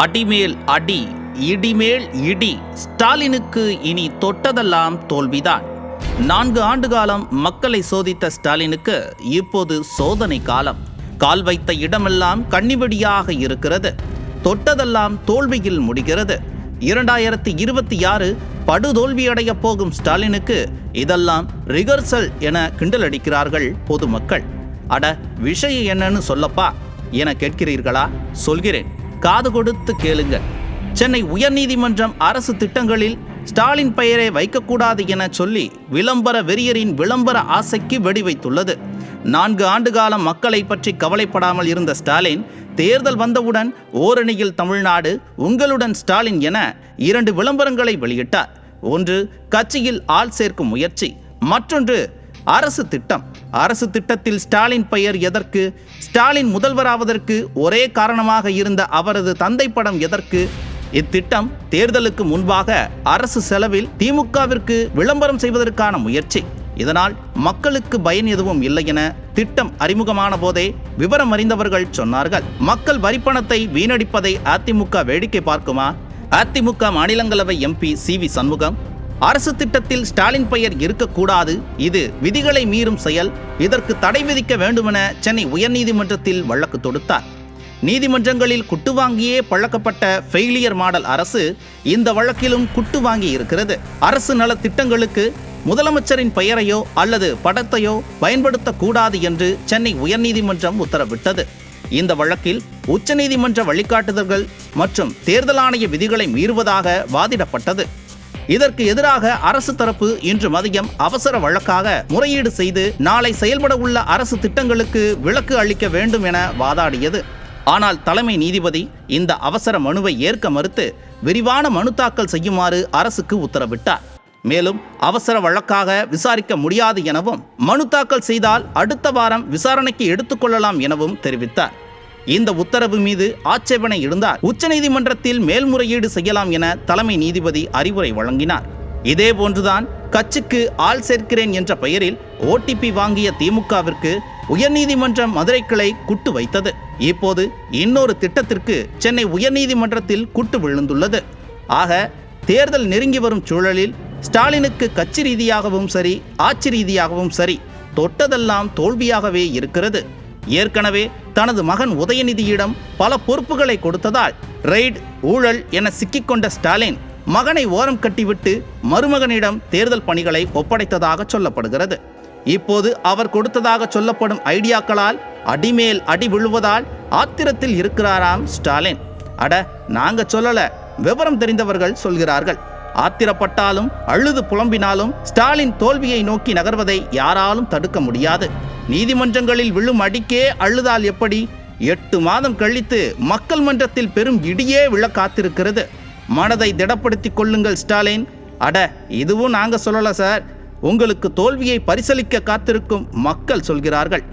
அடிமேல் அடி, இடிமேல் இடி. ஸ்டாலினுக்கு இனி தொட்டதெல்லாம் தோல்விதான். 4 ஆண்டு காலம் மக்களை சோதித்த ஸ்டாலினுக்கு இப்போது சோதனை காலம். கால் வைத்த இடமெல்லாம் கண்ணிவெடியாக இருக்கிறது. தொட்டதெல்லாம் தோல்வியில் முடிகிறது. 2026 படுதோல்வியடைய போகும் ஸ்டாலினுக்கு இதெல்லாம் ரிகர்சல் என கிண்டலடிக்கிறார்கள் பொதுமக்கள். அட, விஷயம் என்னன்னு சொல்லப்பா என கேட்கிறீர்களா? சொல்கிறேன், காது கொடுத்து கேளுங்க. சென்னை உயர்நீதிமன்றம் அரசு திட்டங்களில் ஸ்டாலின் பெயரை வைக்கக்கூடாது என சொல்லி விளம்பர வெறியரின் விளம்பர ஆசைக்கு வெடி வைத்துள்ளது. 4 ஆண்டு காலம் மக்களை பற்றி கவலைப்படாமல் இருந்த ஸ்டாலின் தேர்தல் வந்தவுடன் ஓரணியில் தமிழ்நாடு, உங்களுடன் ஸ்டாலின் என 2 விளம்பரங்களை வெளியிட்டார். ஒன்று கட்சியில் ஆள் சேர்க்கும் முயற்சி, மற்றொன்று அரசு திட்டம். அரசு திட்டத்தில் ஸ்டாலின் பெயர் எதற்கு? ஸ்டாலின் முதல்வராவதற்கு ஒரே காரணமாக இருந்த அவரது தந்தை படம் எதற்கு? இத்திட்டம் தேர்தலுக்கு முன்பாக அரசு செலவில் திமுகவிற்கு விளம்பரம் செய்வதற்கான முயற்சி. இதனால் மக்களுக்கு பயன் எதுவும் இல்லை என திட்டம் அறிமுகமான போதே விவரம் அறிந்தவர்கள் சொன்னார்கள். மக்கள் வரிப்பணத்தை வீணடிப்பதை அதிமுக வேடிக்கை பார்க்குமா? அதிமுக மாநிலங்களவை எம்பி CV சண்முகம் அரசு திட்டத்தில் ஸ்டாலின் பெயர் இருக்கக்கூடாது, இது விதிகளை மீறும் செயல், இதற்கு தடை விதிக்க வேண்டுமென சென்னை உயர்நீதிமன்றத்தில் வழக்கு தொடுத்தார். நீதிமன்றங்களில் குட்டு வாங்கியே பழக்கப்பட்ட ஃபெயிலியர் மாடல் அரசு இந்த வழக்கிலும் குட்டு வாங்கி இருக்கிறது. அரசு நல திட்டங்களுக்கு முதலமைச்சரின் பெயரையோ அல்லது படத்தையோ பயன்படுத்தக்கூடாது என்று சென்னை உயர்நீதிமன்றம் உத்தரவிட்டது. இந்த வழக்கில் உச்சநீதிமன்ற வழிகாட்டுதல்கள் மற்றும் தேர்தல் ஆணைய விதிகளை மீறுவதாக வாதிடப்பட்டது. இதற்கு எதிராக அரசு தரப்பு இன்று மதியம் அவசர வழக்காக முறையீடு செய்து நாளை செயல்பட உள்ள அரசு திட்டங்களுக்கு விலக்கு அளிக்க வேண்டும் என வாதாடியது. ஆனால் தலைமை நீதிபதி இந்த அவசர மனுவை ஏற்க மறுத்து விரிவான மனு தாக்கல் செய்யுமாறு அரசுக்கு உத்தரவிட்டார். மேலும் அவசர வழக்காக விசாரிக்க முடியாது எனவும், மனு தாக்கல் செய்தால் அடுத்த வாரம் விசாரணைக்கு எடுத்துக்கொள்ளலாம் எனவும் தெரிவித்தார். இந்த உத்தரவு மீது ஆட்சேபனை இருந்தால் உச்சநீதிமன்றத்தில் மேல்முறையீடு செய்யலாம் என தலைமை நீதிபதி அறிவுரை வழங்கினார். இதேபோன்றுதான் கட்சிக்கு ஆள் சேர்க்கிறேன் என்ற பெயரில் OTP வாங்கிய திமுகவிற்கு உயர்நீதிமன்றம் மதுரை கிளை குட்டு வைத்தது. இப்போது இன்னொரு திட்டத்திற்கு சென்னை உயர்நீதிமன்றத்தில் குட்டு விழுந்துள்ளது. ஆக தேர்தல் நெருங்கி வரும் சூழலில் ஸ்டாலினுக்கு கட்சி ரீதியாகவும் சரி, ஆட்சி ரீதியாகவும் சரி, தொட்டதெல்லாம் தோல்வியாகவே இருக்கிறது. ஏற்கனவே தனது மகன் உதயநிதியிடம் பல பொறுப்புகளை கொடுத்ததால் ரெய்ட், ஊழல் என சிக்கிக்கொண்ட ஸ்டாலின் மகனை ஓரம் கட்டிவிட்டு மருமகனிடம் தேர்தல் பணிகளை ஒப்படைத்ததாக சொல்லப்படுகிறது. இப்போது அவர் கொடுத்ததாக சொல்லப்படும் ஐடியாக்களால் அடிமேல் அடி விழுவதால் ஆத்திரத்தில் இருக்கிறாராம் ஸ்டாலின். அட, நாங்க சொல்லல, விவரம் தெரிந்தவர்கள் சொல்கிறார்கள். ஆத்திரப்பட்டாலும் அழுது புலம்பினாலும் ஸ்டாலின் தோல்வியை நோக்கி நகர்வதை யாராலும் தடுக்க முடியாது. நீதிமன்றங்களில் விழும் அடிக்கே அழுதால் எப்படி? 8 மாதம் கழித்து மக்கள் மன்றத்தில் பெரும் இடியே விழ காத்திருக்கிறது. மனதை திடப்படுத்திக் கொள்ளுங்கள் ஸ்டாலின். அட, இதுவும் நாங்க சொல்லல சார், உங்களுக்கு தோல்வியை பரிசளிக்க காத்திருக்கும் மக்கள் சொல்கிறார்கள்.